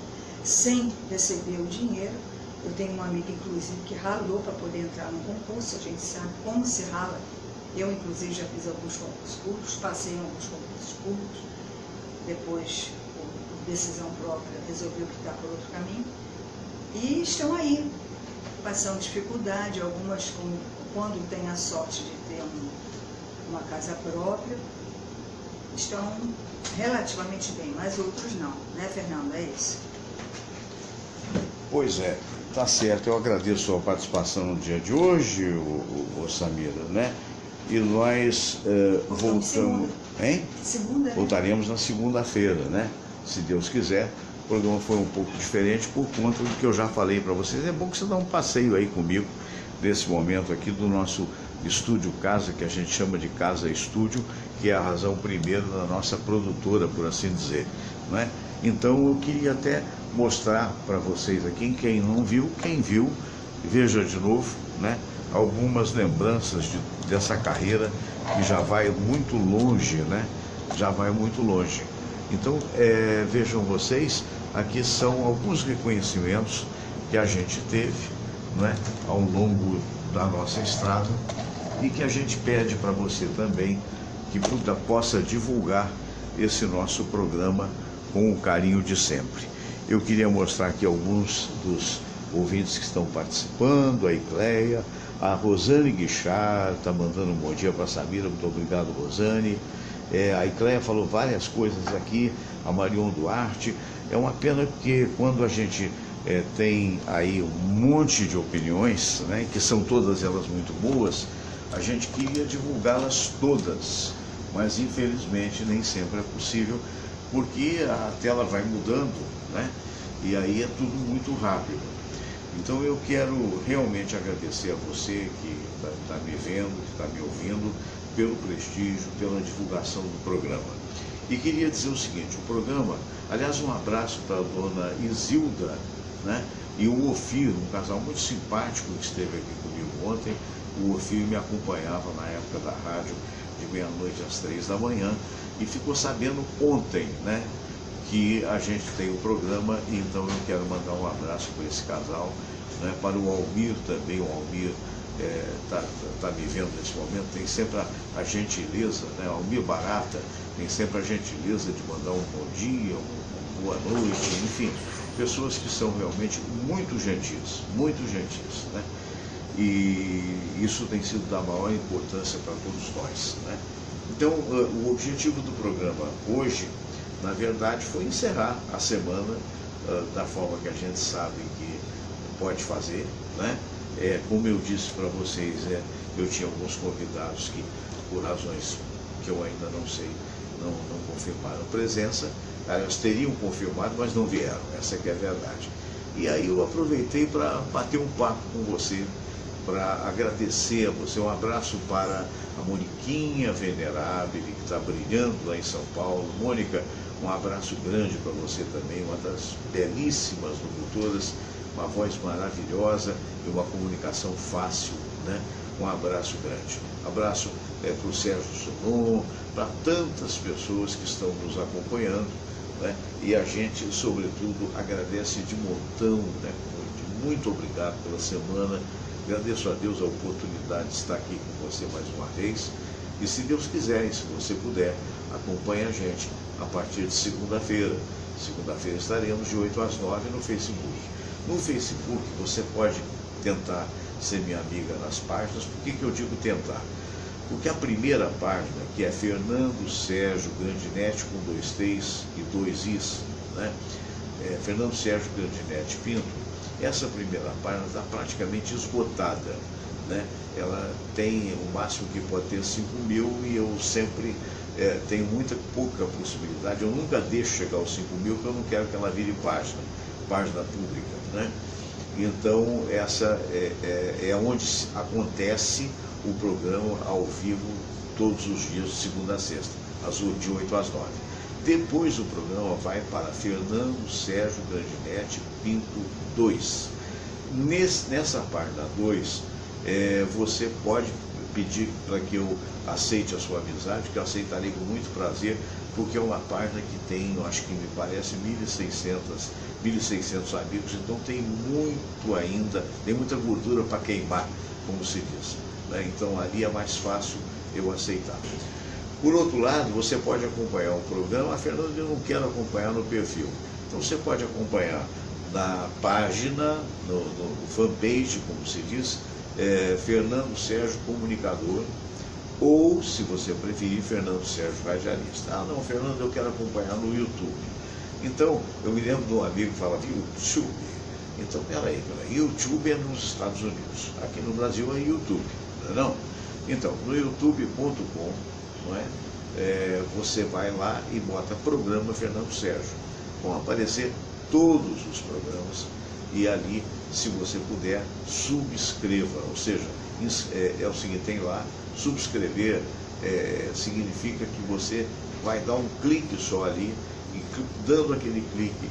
sem receber o dinheiro. Eu tenho uma amiga, inclusive, que ralou para poder entrar no concurso, a gente sabe como se rala. Eu, inclusive, já fiz alguns concursos públicos, passei em alguns concursos públicos, depois, por decisão própria, resolvi optar por outro caminho. E estão aí, passando dificuldade, algumas, quando têm a sorte de ter uma casa própria, estão relativamente bem, mas outros não, né, Fernando? É isso. Pois é, tá certo. Eu agradeço a sua participação no dia de hoje, o Samira, né? E nós voltamos. Hein? Segunda, né? Voltaremos na segunda-feira, né? Se Deus quiser. O programa foi um pouco diferente por conta do que eu já falei para vocês. É bom que você dá um passeio aí comigo nesse momento aqui do nosso estúdio casa, que a gente chama de casa estúdio, que é a razão primeira da nossa produtora, por assim dizer, né? Então eu queria até mostrar para vocês aqui, quem não viu, quem viu, veja de novo, né? Algumas lembranças dessa carreira que já vai muito longe, né? Já vai muito longe. Então, vejam vocês, aqui são alguns reconhecimentos que a gente teve, né, ao longo da nossa estrada e que a gente pede para você também que possa divulgar esse nosso programa com o carinho de sempre. Eu queria mostrar aqui alguns dos ouvintes que estão participando, a Icleia, a Rosane Guichard está mandando um bom dia para a Samira, muito obrigado, Rosane. A Icleia falou várias coisas aqui, a Marion Duarte. É uma pena porque quando a gente tem aí um monte de opiniões, né, que são todas elas muito boas, a gente queria divulgá-las todas, mas infelizmente nem sempre é possível, porque a tela vai mudando, né, e aí é tudo muito rápido. Então eu quero realmente agradecer a você que está me vendo, que está me ouvindo, pelo prestígio, pela divulgação do programa. E queria dizer o seguinte, o programa, aliás, um abraço para a dona Isilda, né, e o Ofir, um casal muito simpático que esteve aqui comigo ontem. O Ofir me acompanhava na época da rádio, de meia-noite às 3 da manhã, e ficou sabendo ontem, né, que a gente tem o programa, e então eu quero mandar um abraço para esse casal, né, para o Almir também. O Almir tá me vendo nesse momento, tem sempre a gentileza, né, Almir Barata, tem sempre a gentileza de mandar um bom dia, uma boa noite, enfim, pessoas que são realmente muito gentis, né, e isso tem sido da maior importância para todos nós, né. Então, o objetivo do programa hoje, na verdade, foi encerrar a semana da forma que a gente sabe que pode fazer, né? Como eu disse para vocês, eu tinha alguns convidados que, por razões que eu ainda não sei, não confirmaram presença. Elas teriam confirmado, mas não vieram, essa que é a verdade. E aí eu aproveitei para bater um papo com você, para agradecer a você. Um abraço para a Moniquinha Venerável, que está brilhando lá em São Paulo. Mônica, um abraço grande para você também, uma das belíssimas locutoras, uma voz maravilhosa e uma comunicação fácil, né? Um abraço grande. Abraço para o Sérgio Sonon, para tantas pessoas que estão nos acompanhando, né? E a gente, sobretudo, agradece de montão, né? Muito obrigado pela semana. Agradeço a Deus a oportunidade de estar aqui com você mais uma vez. E se Deus quiser, e se você puder, acompanhe a gente a partir de segunda-feira. Segunda-feira estaremos de 8 às 9 no Facebook. No Facebook você pode tentar ser minha amiga nas páginas. Por que eu digo tentar? Porque a primeira página, que é Fernando Sérgio Grandinetti com 2 T's e 2 I's, né? Fernando Sérgio Grandinetti Pinto, essa primeira página está praticamente esgotada, né? Ela tem o máximo que pode ter 5.000 e eu sempre tenho pouca possibilidade. Eu nunca deixo chegar aos 5.000 porque eu não quero que ela vire página pública, né? Então essa é onde acontece o programa ao vivo todos os dias, de segunda a sexta, de 8 às 9. Depois o programa vai para Fernando Sérgio Grandinetti Pinto 2. Nessa página 2, você pode pedir para que eu aceite a sua amizade, que eu aceitarei com muito prazer, porque é uma página que tem, eu acho que me parece, 1.600 amigos, então tem muito ainda, tem muita gordura para queimar, como se diz, né? Então ali é mais fácil eu aceitar. Por outro lado, você pode acompanhar o programa. Fernando, eu não quero acompanhar no perfil. Então você pode acompanhar na página, no fanpage, como se diz, Fernando Sérgio Comunicador, ou, se você preferir, Fernando Sérgio Radialista. Ah, não, Fernando, eu quero acompanhar no YouTube. Então, eu me lembro de um amigo que falava YouTube. Então, peraí, YouTube é nos Estados Unidos. Aqui no Brasil é YouTube, não? Então, no youtube.com, não é? Você vai lá e bota programa Fernando Sérgio. Vão aparecer todos os programas e ali, se você puder, subscreva. Ou seja, é o seguinte, tem lá, subscrever significa que você vai dar um clique só ali e dando aquele clique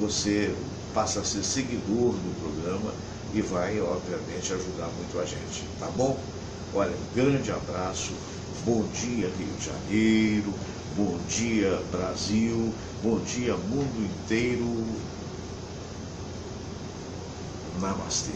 você passa a ser seguidor do programa e vai, obviamente, ajudar muito a gente, tá bom? Olha, um grande abraço, bom dia Rio de Janeiro, bom dia Brasil, bom dia mundo inteiro, namastê.